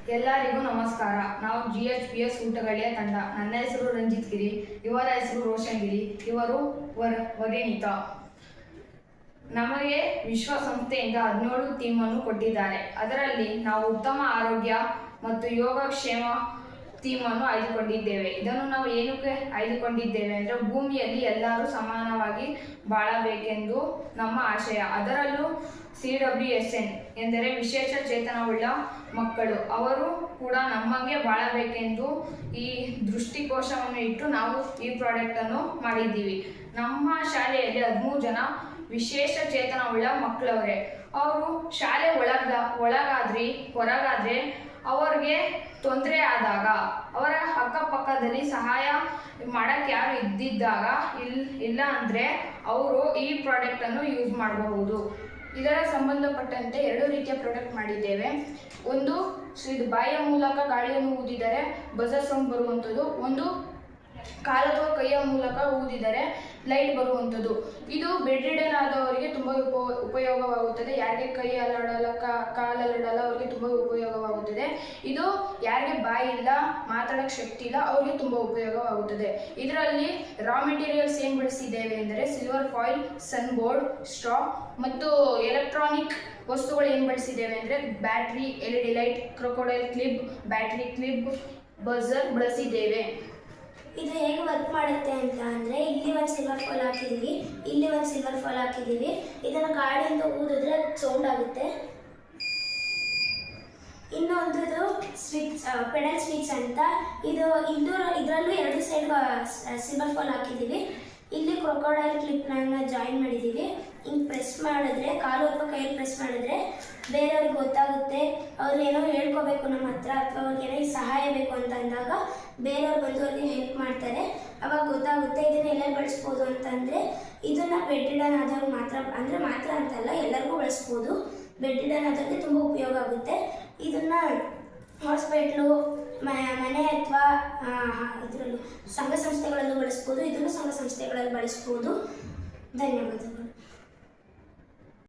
ಎಲ್ಲರಿಗೂ ನಮಸ್ಕಾರ. ನಾವು GHPS ಊಟಗಳಿಯ ತಂಡ. ನನ್ನ ಹೆಸರು ರಂಜಿತ್ ಗಿರಿ, ಇವರ ಹೆಸರು ರೋಷನ್ ಗಿರಿ, ಇವರು ವರೇನಿತಾ. ನಮಗೆ ವಿಶ್ವಸಂಸ್ಥೆಯಿಂದ 17 ಥೀಮನ್ನು ಕೊಟ್ಟಿದ್ದಾರೆ. ಅದರಲ್ಲಿ ನಾವು ಉತ್ತಮ ಆರೋಗ್ಯ ಮತ್ತು ಯೋಗಕ್ಷೇಮ ಥೀಮನ್ನು ಆಯ್ದುಕೊಂಡಿದ್ದೇವೆ. ಇದನ್ನು ನಾವು ಏನಕ್ಕೆ ಆಯ್ದುಕೊಂಡಿದ್ದೇವೆ ಅಂದರೆ, ಭೂಮಿಯಲ್ಲಿ ಎಲ್ಲರೂ ಸಮಾನವಾಗಿ ಬಾಳಬೇಕೆಂದು ನಮ್ಮ ಆಶಯ. ಅದರಲ್ಲೂ CWSN ಎಂದರೆ ವಿಶೇಷ ಚೇತನವುಳ್ಳ ಮಕ್ಕಳು. ಅವರು ಕೂಡ ನಮಗೆ ಬಾಳಬೇಕೆಂದು ಈ ದೃಷ್ಟಿಕೋಶವನ್ನು ಇಟ್ಟು ನಾವು ಈ ಪ್ರಾಡಕ್ಟನ್ನು ಮಾಡಿದ್ದೀವಿ. ನಮ್ಮ ಶಾಲೆಯಲ್ಲಿ 13 ಜನ ವಿಶೇಷ ಚೇತನವುಳ್ಳ ಮಕ್ಕಳವರೇ. ಅವರು ಶಾಲೆ ಒಳಗಾದ್ರಿ ಹೊರಗಾದ್ರೆ ಅವ್ರಿಗೆ ತೊಂದರೆ ಆದಾಗ, ಅವರ ಅಕ್ಕಪಕ್ಕದಲ್ಲಿ ಸಹಾಯ ಮಾಡಕ್ಕೆ ಯಾರು ಇದ್ದಿದ್ದಾಗ ಇಲ್ಲ ಅಂದರೆ ಅವರು ಈ ಪ್ರಾಡಕ್ಟನ್ನು ಯೂಸ್ ಮಾಡಬಹುದು. ಇದರ ಸಂಬಂಧಪಟ್ಟಂತೆ 2 ರೀತಿಯ ಪ್ರಾಡಕ್ಟ್ ಮಾಡಿದ್ದೇವೆ. ಒಂದು ಇದು ಬಾಯಿಯ ಮೂಲಕ ಗಾಳಿಯನ್ನು ಊದಿದರೆ ಬಜರ್ ಸೌಂಡ್ ಬರುವಂಥದ್ದು, ಒಂದು ಕಾಲು ಅಥವಾ ಕೈಯ ಮೂಲಕ ಊದಿದರೆ ಲೈಟ್ ಬರುವಂಥದ್ದು. ಇದು ಬೆಡ್ ರಿಡನ್ ಆದವರಿಗೆ ತುಂಬ ಉಪಯೋಗವಾಗುತ್ತದೆ. ಯಾರಿಗೆ ಕೈ ಅಲ್ಲಾಡಲ್ಲ, ಕಾಲು ಅಲ್ಲಾಡಲ್ಲ, ಅವರಿಗೆ ತುಂಬ ಉಪಯೋಗವಾಗುತ್ತದೆ. ಇದು ಯಾರಿಗೆ ಬಾಯಿ ಇಲ್ಲ, ಮಾತಾಡೋಕ್ಕೆ ಶಕ್ತಿ ಇಲ್ಲ, ಅವರಿಗೆ ತುಂಬ ಉಪಯೋಗವಾಗುತ್ತದೆ. ಇದರಲ್ಲಿ ರಾ ಮೆಟೀರಿಯಲ್ಸ್ ಏನು ಬಳಸಿದ್ದೇವೆ ಅಂದರೆ ಸಿಲ್ವರ್ ಫಾಯಿಲ್, ಸನ್ ಬೋರ್ಡ್, ಸ್ಟ್ರಾ ಮತ್ತು ಎಲೆಕ್ಟ್ರಾನಿಕ್ ವಸ್ತುಗಳು ಏನು ಬಳಸಿದ್ದೇವೆ ಅಂದರೆ battery, LED light, crocodile clip, battery clip, buzzer ಬಳಸಿದ್ದೇವೆ. ಇದು ಹೇಗೆ ವರ್ಕ್ ಮಾಡುತ್ತೆ ಅಂತ ಅಂದರೆ, ಇಲ್ಲಿ ಒಂದು ಸಿಲ್ವರ್ ಫಾಲ್ ಹಾಕಿದ್ದೀವಿ, ಇಲ್ಲಿ ಒಂದು ಸಿಲ್ವರ್ ಫಾಲ್ ಹಾಕಿದ್ದೀವಿ. ಇದನ್ನು ಗಾಳಿಯಿಂದ ಊದಿದ್ರೆ ಸೌಂಡ್ ಆಗುತ್ತೆ. ಇನ್ನೊಂದು ಸ್ವಿಚ್, ಪೆಡಲ್ ಸ್ವಿಚ್ ಅಂತ. ಇದರಲ್ಲೂ 2 ಸೈಡ್ ಸಿಲ್ವರ್ ಫಾಲ್ ಹಾಕಿದ್ದೀವಿ. ಇಲ್ಲಿ ಕ್ರೊಕೊಡೈಲ್ ಕ್ಲಿಪ್ನ ಜಾಯಿನ್ ಮಾಡಿದ್ದೀವಿ. ಹಿಂಗೆ ಪ್ರೆಸ್ ಮಾಡಿದ್ರೆ, ಕಾಲು ಅಥವಾ ಕೈಯಲ್ಲಿ ಪ್ರೆಸ್ ಮಾಡಿದ್ರೆ ಬೇರೆಯವ್ರಿಗೆ ಗೊತ್ತಾಗುತ್ತೆ. ಅವ್ರು ಏನೋ ಹೇಳ್ಕೋಬೇಕು ನಮ್ಮ ಹತ್ರ, ಅಥವಾ ಅವ್ರಿಗೆ ಏನೋ ಸಹಾಯ ಬೇಕು ಅಂತ ಅಂದಾಗ ಬೇರೆಯವ್ರು ಬಂದು ಅವ್ರಿಗೆ ಹೆಲ್ಪ್ ಮಾಡ್ತಾರೆ. ಅವಾಗ ಗೊತ್ತಾಗುತ್ತೆ. ಇದನ್ನು ಎಲ್ಲೆಲ್ಲಿ ಬಳಸ್ಬೋದು ಅಂತಂದರೆ, ಇದನ್ನು ಬೆಡ್ ರಿಡನ್ ಆದವ್ರು ಮಾತ್ರ ಅಂತಲ್ಲ, ಎಲ್ಲರಿಗೂ ಬಳಸ್ಬೋದು. ಬೆಡ್ ರಿಡನ್ ಆದವ್ರಿಗೆ ತುಂಬ ಉಪಯೋಗ ಆಗುತ್ತೆ. ಇದನ್ನು ಹಾಸ್ಪಿಟ್ಲು, ಮನೆ ಅಥವಾ ಇದರಲ್ಲೂ ಸಂಘ ಸಂಸ್ಥೆಗಳಲ್ಲೂ ಬಳಸ್ಬೋದು. ಇದನ್ನು ಸಂಘ ಸಂಸ್ಥೆಗಳಲ್ಲಿ ಬಳಸ್ಬೋದು. ಧನ್ಯವಾದಗಳು.